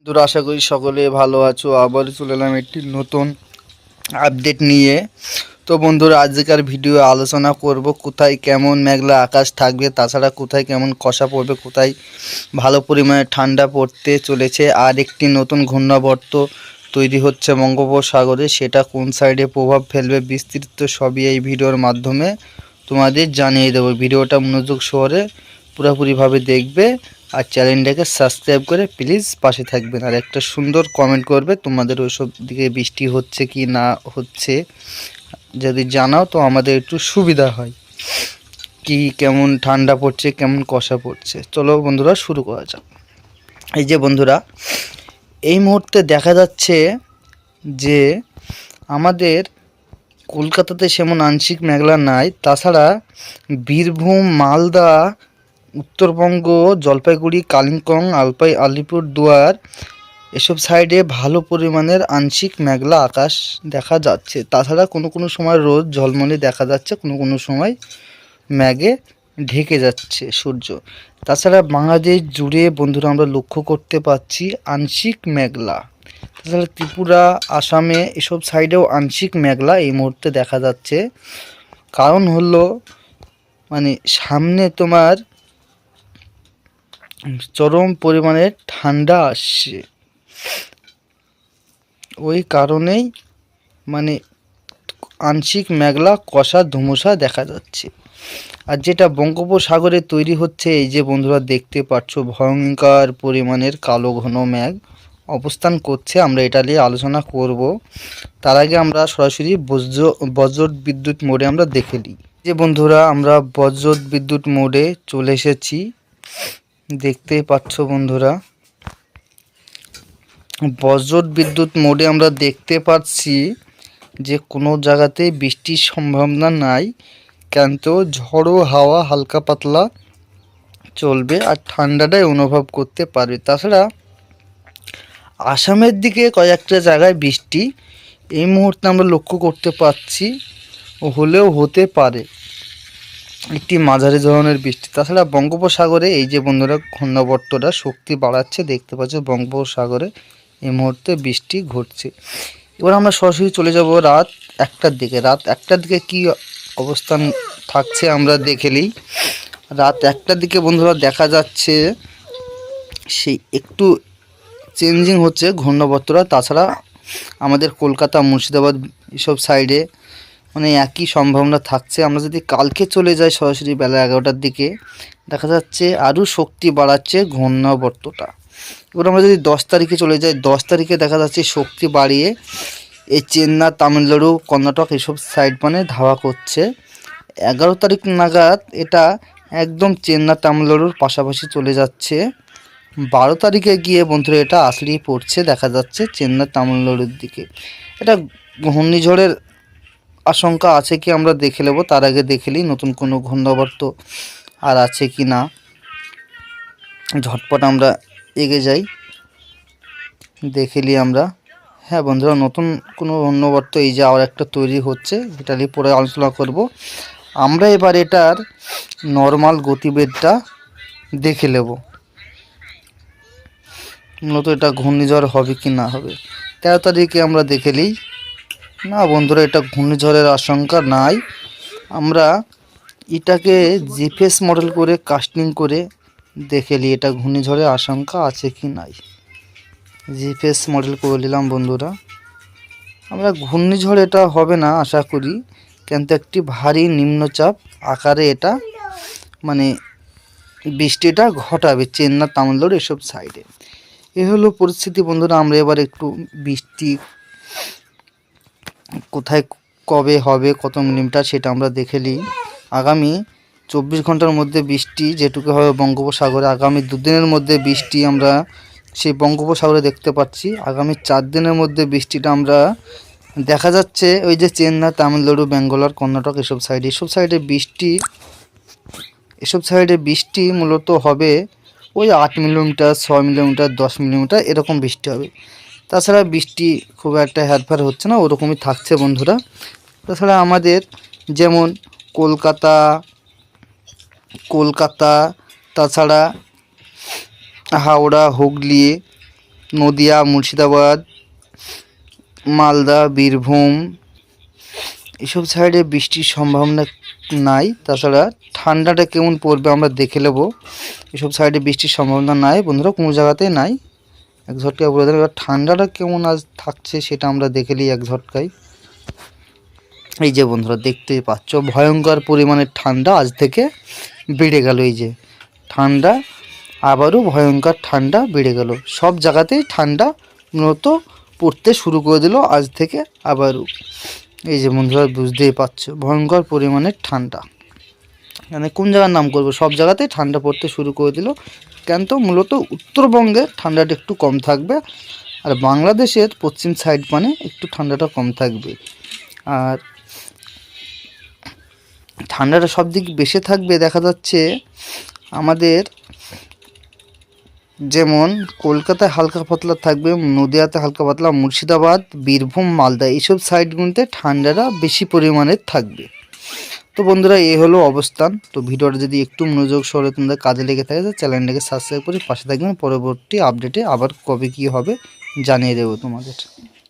বন্ধুরা, আশা করি সকলে ভালো আছো। আবার চলে এলাম একটি নতুন আপডেট নিয়ে। তো বন্ধুরা, আজকের ভিডিও আলোচনা করব কোথায় কেমন মেঘলা আকাশ থাকবে, তাছাড়া কোথায় কেমন কুয়াশা পড়বে, কোথায় ভালো পরিমাণে ঠান্ডা পড়তে চলেছে, আর একটি নতুন ঘূর্ণাবর্ত তৈরি হচ্ছে বঙ্গোপসাগরে, সেটা কোন সাইডে প্রভাব ফেলবে বিস্তৃত সবই এই ভিডিওর মাধ্যমে তোমাদের জানিয়ে দেবো। ভিডিওটা মনোযোগ সহকারে পুরোপুরিভাবে দেখবে আর চ্যানেলটাকে সাবস্ক্রাইব করে প্লিজ পাশে থাকবেন, আর একটা সুন্দর কমেন্ট করবে তোমাদের ওইসব দিকে বৃষ্টি হচ্ছে কি না হচ্ছে। যদি জানাও তো আমাদের একটু সুবিধা হয়, কি কেমন ঠান্ডা পড়ছে, কেমন কুয়াশা পড়ছে। চলো বন্ধুরা, শুরু করা যাক। এই যে বন্ধুরা, এই মুহূর্তে দেখা যাচ্ছে যে আমাদের কলকাতাতে সেমন আংশিক মেঘলা নাই, তাছাড়া বীরভূম, মালদা, উত্তরবঙ্গ, জলপাইগুড়ি, কালিম্পং, আলিপুরদুয়ার এসব সাইডে ভালো পরিমাণের আংশিক মেঘলা আকাশ দেখা যাচ্ছে। তাছাড়া কোনো কোনো সময় রোদ ঝলমলে দেখা যাচ্ছে, কোনো কোনো সময় মেঘে ঢেকে যাচ্ছে সূর্য। তাছাড়া বাংলাদেশ জুড়ে বন্ধুরা আমরা লক্ষ্য করতে পাচ্ছি আংশিক মেঘলা। তাছাড়া ত্রিপুরা, আসামে এসব সাইডেও আংশিক মেঘলা এই মুহূর্তে দেখা যাচ্ছে। কারণ হলো সামনে তোমার চরম পরিমাণে ঠান্ডা আসছে, ওই কারণেই আংশিক মেঘলা কুয়াশা ধুমুসা দেখা যাচ্ছে। আর যেটা বঙ্গোপসাগরে তৈরি হচ্ছে, এই যে বন্ধুরা দেখতে পাচ্ছ ভয়ঙ্কর পরিমাণের কালো ঘন মেঘ অবস্থান করছে। আমরা এটা নিয়ে আলোচনা করব, তার আগে আমরা সরাসরি বজ্র বিদ্যুৎ মোডে আমরা দেখে নিই। যে বন্ধুরা, আমরা বজ্র বিদ্যুৎ মোডে চলে এসেছি, দেখতেই পাচ্ছ বন্ধুরা। বজ্র বিদ্যুৎ মোডে আমরা দেখতে পাচ্ছি যে কোনো জায়গাতে বৃষ্টির সম্ভাবনা নাই, কিন্তু ঝড়ো হাওয়া হালকা পাতলা চলবে আর ঠান্ডাটাই অনুভব করতে পারবে। তাছাড়া আসামের দিকে কয়েকটা জায়গায় বৃষ্টি এই মুহূর্তে আমরা লক্ষ্য করতে পারছি, হলেও হতে পারে একটি মাঝারি ধরনের বৃষ্টি। তাছাড়া বঙ্গোপসাগরে এই যে বন্ধুরা ঘূর্ণাবর্তটা শক্তি বাড়াচ্ছে, দেখতে পাচ্ছ বঙ্গোপসাগরে এই মুহূর্তে বৃষ্টি ঘটছে। এবার আমরা সরাসরি চলে যাব রাত 1টার দিকে। রাত 1টার দিকে কি অবস্থান থাকছে আমরা দেখে নিই। রাত 1টার দিকে বন্ধুরা দেখা যাচ্ছে সেই একটু চেঞ্জিং হচ্ছে ঘূর্ণাবর্তটা। তাছাড়া আমাদের কলকাতা, মুর্শিদাবাদ এসব সাইডে একই সম্ভাবনা থাকছে। আমরা যদি কালকে চলে যাই সরাসরি বেলা 11টার দিকে, দেখা যাচ্ছে আরও শক্তি বাড়াচ্ছে ঘূর্ণাবর্তটা। এবার আমরা যদি 10 তারিখে চলে যাই, 10 তারিখে দেখা যাচ্ছে শক্তি বাড়িয়ে এই চেন্নাই, তামিলনাড়ু, কর্ণাটক এসব সাইড ধাওয়া করছে। 11 তারিখ নাগাদ এটা একদম চেন্নাই, তামিলনাড়ুর পাশাপাশি চলে যাচ্ছে। 12 তারিখে গিয়ে বন্ধুরা এটা আসলেই পড়ছে, দেখা যাচ্ছে চেন্নাই, তামিলনাড়ুর দিকে। এটা ঘূর্ণিঝড়ের আশঙ্কা আছে কি আমরা দেখে নেব, তার আগে দেখে নিই নতুন কোনো ঘূর্ণাবর্ত আর আছে কি না। ঝটপট আমরা এগিয়ে যাই, দেখে নিই আমরা। হ্যাঁ বন্ধুরা, নতুন কোনো ঘূর্ণাবর্ত এই যে আবার একটা তৈরি হচ্ছে, এটা নিয়ে পরে আলোচনা করব আমরা। এবার এটার নর্মাল গতিবেগটা দেখে নেব, মূলত এটা ঘূর্ণিঝড় হবে কি না হবে। 13 তারিখে আমরা দেখে নিই। না বন্ধুরা, এটা ঘূর্ণিঝড়ের আশঙ্কা নাই। আমরা এটাকে জিপিএস মডেল করে কাস্টিং করে দেখে নিই এটা ঘূর্ণিঝড়ের আশঙ্কা আছে কি নাই। জিপিএস মডেল করে নিলাম বন্ধুরা। আমরা ঘূর্ণিঝড় এটা হবে না আশা করি, কিন্তু একটি ভারী নিম্নচাপ আকারে এটা বৃষ্টিটা ঘটাবে চেন্নাই, তামিলনাড়ু এসব সাইডে। এ হলো পরিস্থিতি বন্ধুরা। আমরা এবার একটু বৃষ্টি কোথায় কবে হবে, কত মিলিমিটার, সেটা আমরা দেখে নিই। আগামী 24 ঘন্টার মধ্যে বৃষ্টি যেটুকু হবে বঙ্গোপসাগরে, আগামী 2 দিনের মধ্যে বৃষ্টি আমরা সেই বঙ্গোপসাগরে দেখতে পাচ্ছি। আগামী 4 দিনের মধ্যে বৃষ্টিটা আমরা দেখা যাচ্ছে ওই যে চেন্নাই, তামিলনাড়ু, ব্যাঙ্গালোর, কর্ণাটক এসব সাইডে বৃষ্টি মূলত হবে ওই 8 মিলিমিটার, 6 মিলিমিটার, 10 মিলিমিটার এরকম বৃষ্টি হবে। তাছাড়া বৃষ্টি খুব একটা হেরফের হচ্ছে না, ওরকমই থাকছে বন্ধুরা। তাছাড়া আমাদের যেমন কলকাতা, তাছাড়া হাওড়া, হুগলি, নদিয়া, মুর্শিদাবাদ, মালদা, বীরভূম এসব সাইডে বৃষ্টির সম্ভাবনা নাই। তাছাড়া ঠান্ডাটা কেমন পড়বে আমরা দেখে নেব। এসব সাইডে বৃষ্টির সম্ভাবনা নাই বন্ধুরা, কোনো জায়গাতেই নাই। এক ঝটকায় বলে দেন। এবার ঠান্ডাটা কেমন আজ থাকছে সেটা আমরা দেখে নিই এক ঝটকায়। এই যে বন্ধুরা দেখতেই পাচ্ছ ভয়ঙ্কর পরিমাণের ঠান্ডা আজ থেকে বেড়ে গেল। এই যে ঠান্ডা, আবারও ভয়ঙ্কর ঠান্ডা বেড়ে গেল। সব জায়গাতেই ঠান্ডা মূলত পড়তে শুরু করে দিল আজ থেকে আবারও। এই যে বন্ধুরা বুঝতেই পারছো ভয়ঙ্কর পরিমাণের ঠান্ডা। মানে কোন জায়গার নাম করবো, সব জায়গাতেই ঠান্ডা পড়তে শুরু করে দিল। কেন তো মূলত উত্তরবঙ্গে ঠান্ডাটা একটু কম থাকবে, আর বাংলাদেশের পশ্চিম সাইড মানে একটু ঠান্ডাটা কম থাকবে। আর ঠান্ডাটা সব দিক বেশি থাকবে দেখা যাচ্ছে আমাদের, যেমন কলকাতায় হালকা পাতলা থাকবে, নদিয়াতে হালকা পাতলা, মুর্শিদাবাদ, বীরভূম, মালদা এইসব সাইডগুলোতে ঠান্ডাটা বেশি পরিমাণে থাকবে। তো বন্ধুরা এই হলো অবস্থান। তো ভিডিওটা যদি একটু মনোযোগ সহকারে তোমাদের কাজে লেগে থাকে তো চ্যানেলটাকে সাবস্ক্রাইব করে পাশে থাকবেন। পরবর্তী আপডেটে আবার কবে কী হবে জানিয়ে দেবো তোমাদের।